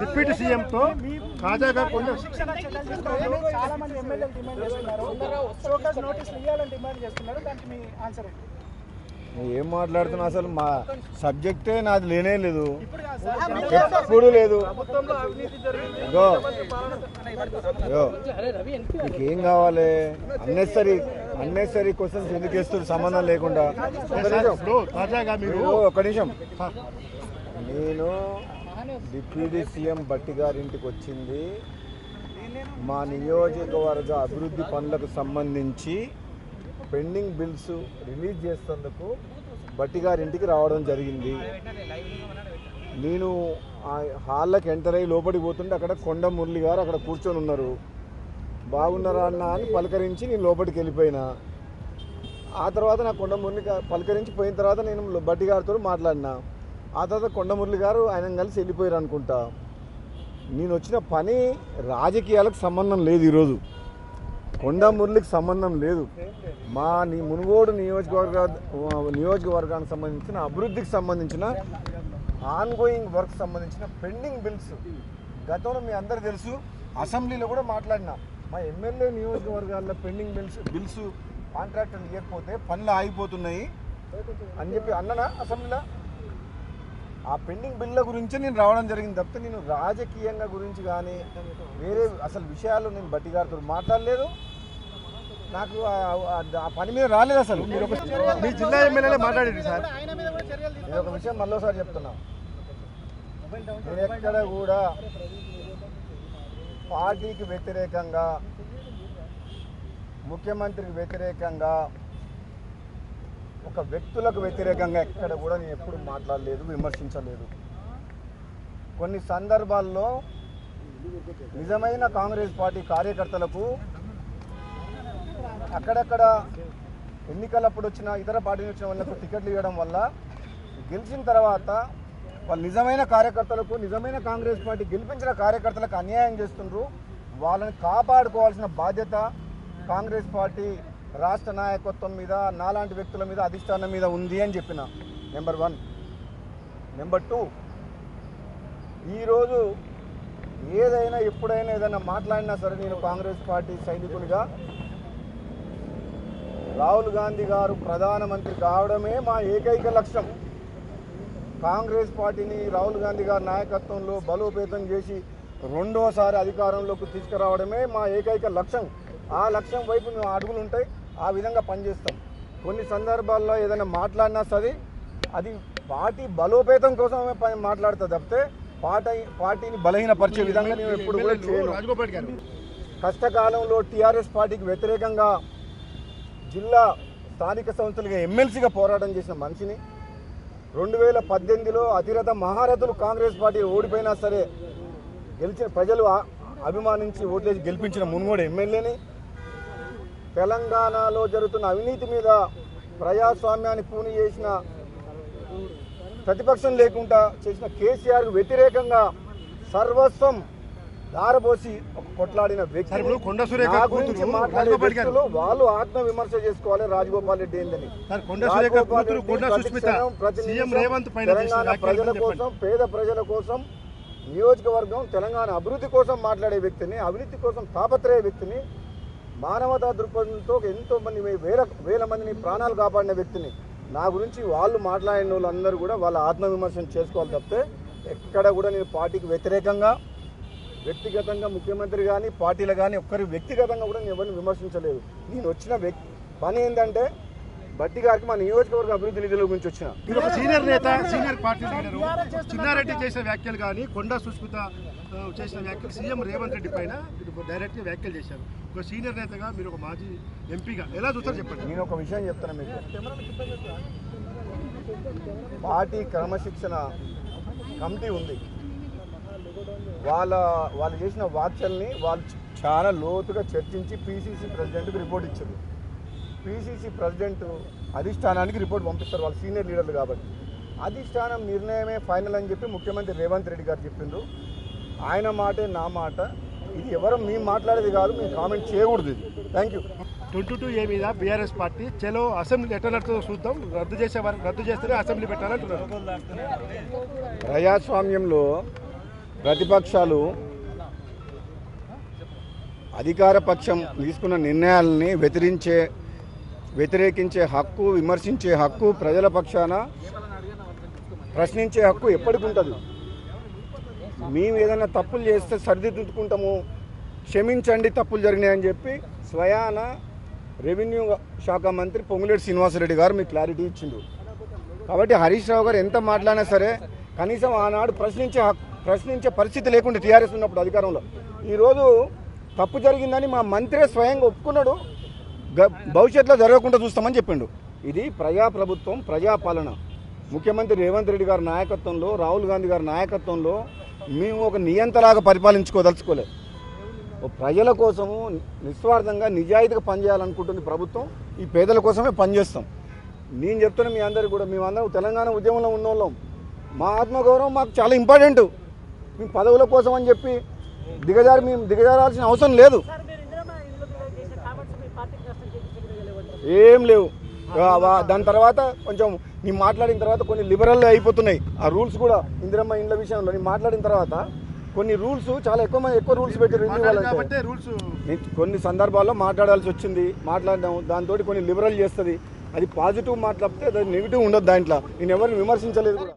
Deputy సీఎంతో తాజాగా కొన్ని చాలా మంది ఎమ్మెల్యేలు డిమాండ్ చేస్తున్నారు, షోకాజ్ నోటీసులు ఇవ్వాలని డిమాండ్ చేస్తున్నారు. దానికి మీ ఆన్సర్ ఏంటి? ఏం మాట్లాడుతున్నా? అసలు మా సబ్జెక్టే నాది లేనే లేదు, ఎప్పుడు లేదు. మీకేం కావాలి? అన్నెసరీ క్వశ్చన్స్ ఎందుకు వేస్తారు సంబంధం లేకుండా? ఒక్క నిమిషం. నేను డిప్యూటీ సీఎం భట్టి గారింటికి వచ్చింది మా నియోజకవర్గ అభివృద్ధి పనులకు సంబంధించి పెండింగ్ బిల్స్ రిలీజ్ చేసేందుకు భట్టి గారింటికి రావడం జరిగింది. నేను హాల్లోకి ఎంటర్ అయ్యి లోపలికి పోతుంటే అక్కడ కొండ మురళి గారు అక్కడ కూర్చొని ఉన్నారు. బాగున్నారా అన్న అని పలకరించి నేను లోపలికి వెళ్ళిపోయినా. ఆ తర్వాత నా కొండ మురళి పలకరించి పోయిన తర్వాత నేను భట్టి గారితో మాట్లాడినా. ఆ తర్వాత కొండ మురళి గారు ఆయన కలిసి వెళ్ళిపోయారు అనుకుంటా. నేను వచ్చిన పని రాజకీయాలకు సంబంధం లేదు, ఈరోజు కొండ మురళికి సంబంధం లేదు. మునుగోడు నియోజకవర్గానికి సంబంధించిన అభివృద్ధికి సంబంధించిన ఆన్గోయింగ్ వర్క్ సంబంధించిన పెండింగ్ బిల్స్ గతంలో మీ అందరికీ తెలుసు, అసెంబ్లీలో కూడా మాట్లాడినా. మా ఎమ్మెల్యే నియోజకవర్గాల్లో పెండింగ్ బిల్స్ కాంట్రాక్టర్లు ఇవ్వకపోతే పనులు ఆగిపోతున్నాయి అని చెప్పి అన్ననా అసెంబ్లీలో. ఆ పెండింగ్ బిల్ల గురించి నేను రావడం జరిగింది తప్పితే నేను రాజకీయంగా గురించి కానీ వేరే అసలు విషయాలు నేను భట్టి గారితో మాట్లాడలేదు. నాకు ఆ పని మీద రాలేదు అసలు. మీ జిల్లా ఎమ్మెల్యేలే మాట్లాడారు సార్. నేను ఒక విషయం మళ్ళీసారి చెప్తున్నా, నేను ఎక్కడ కూడా పార్టీకి వ్యతిరేకంగా, ముఖ్యమంత్రికి వ్యతిరేకంగా, ఒక వ్యక్తులకు వ్యతిరేకంగా ఎక్కడ కూడా నేను ఎప్పుడు మాట్లాడలేదు, విమర్శించలేదు. కొన్ని సందర్భాల్లో నిజమైన కాంగ్రెస్ పార్టీ కార్యకర్తలకు అక్కడక్కడ ఎన్నికలప్పుడు వచ్చిన ఇతర పార్టీ వచ్చిన వాళ్ళకు టికెట్లు ఇవ్వడం వల్ల గెలిచిన తర్వాత వాళ్ళు నిజమైన కార్యకర్తలకు, నిజమైన కాంగ్రెస్ పార్టీ గెలిపించిన కార్యకర్తలకు అన్యాయం చేస్తుండ్రు. వాళ్ళని కాపాడుకోవాల్సిన బాధ్యత కాంగ్రెస్ పార్టీ రాష్ట్ర నాయకత్వం మీద, నాలాంటి వ్యక్తుల మీద, అధిష్టానం మీద ఉంది అని చెప్పిన. నెంబర్ 1. నెంబర్ 2, ఈరోజు ఏదైనా ఎప్పుడైనా ఏదైనా మాట్లాడినా సరే నేను కాంగ్రెస్ పార్టీ సైనికునిగా రాహుల్ గాంధీ గారు ప్రధానమంత్రి కావడమే మా ఏకైక లక్ష్యం. కాంగ్రెస్ పార్టీని రాహుల్ గాంధీ గారి నాయకత్వంలో బలోపేతం చేసి రెండోసారి అధికారంలోకి తీసుకురావడమే మా ఏకైక లక్ష్యం. ఆ లక్ష్యం వైపు మేము అడుగులు ఉంటాయి, ఆ విధంగా పనిచేస్తాం. కొన్ని సందర్భాల్లో ఏదైనా మాట్లాడినా సరే అది పార్టీ బలోపేతం కోసమే మాట్లాడుతుంది తప్పితే పార్టీని బలహీనపరిచే విధంగా నేను ఎప్పుడు కూడా చేయను. కష్టకాలంలో టీఆర్ఎస్ పార్టీకి వ్యతిరేకంగా జిల్లా స్థానిక సంస్థలుగా ఎమ్మెల్సీగా పోరాటం చేసిన మనిషిని, 2018లో అతిరథ మహారథులు కాంగ్రెస్ పార్టీ ఓడిపోయినా సరే గెలిచిన ప్రజలు అభిమానించి ఓట్లేసి గెలిపించిన మునుగోడు ఎమ్మెల్యేని, తెలంగాణలో జరుగుతున్న అవినీతి మీద ప్రజాస్వామ్యాన్ని కూని చేసిన, ప్రతిపక్షం లేకుండా చేసిన కేసీఆర్కు వ్యతిరేకంగా సర్వస్వం దారబోసి ఒక కొట్లాడిన వ్యక్తులు వాళ్ళు ఆత్మ విమర్శ చేసుకోవాలి. రాజగోపాల్ రెడ్డి ఏందని తెలంగాణ ప్రజల కోసం, పేద ప్రజల కోసం, నియోజకవర్గం తెలంగాణ అభివృద్ధి కోసం మాట్లాడే వ్యక్తిని, అవినీతి కోసం తాపత్రయ వ్యక్తిని, మానవతా దృక్పథంతో ఎంతో మంది వేల మందిని ప్రాణాలు కాపాడిన వ్యక్తిని, నా గురించి వాళ్ళు మాట్లాడిన వాళ్ళందరూ కూడా వాళ్ళ ఆత్మవిమర్శన చేసుకోవాలి తప్పితే ఎక్కడ కూడా నేను పార్టీకి వ్యతిరేకంగా, వ్యక్తిగతంగా ముఖ్యమంత్రి కానీ పార్టీలు కానీ ఒక్కరి వ్యక్తిగతంగా కూడా నేను ఎవరిని విమర్శించలేదు. నేను వచ్చిన పని ఏంటంటే భట్టి గారికి మా నియోజకవర్గ అభివృద్ధి నిధుల గురించి వచ్చిన. ఒక సీనియర్ నేత, సీనియర్ పార్టీ లీడరు చిన్నారెడ్డి చేసిన వ్యాఖ్యలు కానీ, కొండా సుస్మిత చేసిన వ్యాఖ్యలు సీఎం రేవంత్ రెడ్డి పైన డైరెక్ట్గా వ్యాఖ్యలు చేశారు. ఒక సీనియర్ నేతగా, మీరు ఒక మాజీ ఎంపీగా ఎలా చూస్తారు చెప్పండి. నేను ఒక విషయం చెప్తాను మీకు. పార్టీ క్రమశిక్షణ కమిటీ ఉంది. వాళ్ళు చేసిన వ్యాఖ్యల్ని వాళ్ళు చాలా లోతుగా చర్చించి పీసీసీ ప్రెసిడెంట్కి రిపోర్ట్ ఇచ్చారు. పీసీసీ ప్రెసిడెంట్ అధిష్టానానికి రిపోర్ట్ పంపిస్తారు, వాళ్ళు సీనియర్ లీడర్లు కాబట్టి. అధిష్టానం నిర్ణయమే ఫైనల్ అని చెప్పి ముఖ్యమంత్రి రేవంత్ రెడ్డి గారు చెప్పిండ్రు. ఆయన మాటే నా మాట. ఇది ఎవరు మేము మాట్లాడేది కాదు, మేము కామెంట్ చేయకూడదు. ఇది థ్యాంక్ యూ. 22A మీద బీఆర్ఎస్ పార్టీ చలో అసెంబ్లీ ఎట్లా నడుతుందో చూద్దాం, రద్దు చేస్తేనే అసెంబ్లీ పెట్టాలంటున్నారు. ప్రజాస్వామ్యంలో ప్రతిపక్షాలు అధికార పక్షం తీసుకున్న నిర్ణయాలని వ్యతిరేకించే హక్కు, విమర్శించే హక్కు, ప్రజల పక్షాన ప్రశ్నించే హక్కు ఎప్పటికి ఉంటుంది. మేము ఏదైనా తప్పులు చేస్తే సరిదిద్దుకుంటాము, క్షమించండి తప్పులు జరిగినాయని చెప్పి స్వయాన రెవెన్యూ శాఖ మంత్రి పొంగులేటి శ్రీనివాసరెడ్డి గారు మీకు క్లారిటీ ఇచ్చిండ్రు. కాబట్టి హరీష్ రావు గారు ఎంత మాట్లాడినా సరే కనీసం ఆనాడు ప్రశ్నించే పరిస్థితి లేకుండా టీఆర్ఎస్ ఉన్నప్పుడు అధికారంలో, ఈరోజు తప్పు జరిగిందని మా మంత్రే స్వయంగా ఒప్పుకున్నాడు, భవిష్యత్తులో జరగకుండా చూస్తామని చెప్పిండు. ఇది ప్రజాప్రభుత్వం, ప్రజాపాలన. ముఖ్యమంత్రి రేవంత్ రెడ్డి గారి నాయకత్వంలో, రాహుల్ గాంధీ గారి నాయకత్వంలో మేము ఒక నియంతలాగా పరిపాలించుకోదలుచుకోలేదు. ప్రజల కోసము నిస్వార్థంగా నిజాయితీగా పనిచేయాలనుకుంటుంది ప్రభుత్వం. ఈ పేదల కోసమే పనిచేస్తాం. నేను చెప్తున్నా మీ అందరికీ కూడా, మేమందరం తెలంగాణ ఉద్యమంలో ఉన్నోళ్ళం. మా ఆత్మగౌరవం మాకు చాలా ఇంపార్టెంట్. మేము పదవుల కోసం అని చెప్పి మేము దిగజారాల్సిన అవసరం లేదు. ఏం లేవు. దాని తర్వాత కొంచెం నేను మాట్లాడిన తర్వాత కొన్ని లిబరల్ అయిపోతున్నాయి ఆ రూల్స్ కూడా. ఇందిరమ్మ ఇండ్ల విషయంలో నేను మాట్లాడిన తర్వాత కొన్ని రూల్స్ చాలా ఎక్కువ రూల్స్ పెట్టారు. కొన్ని సందర్భాల్లో మాట్లాడాల్సి వచ్చింది, మాట్లాడినాం. దాంతో కొన్ని లిబరల్ చేస్తుంది. అది పాజిటివ్ మాట్లాడితే అది నెగిటివ్ ఉండదు. దాంట్లో నేను ఎవరిని విమర్శించలేదు కూడా.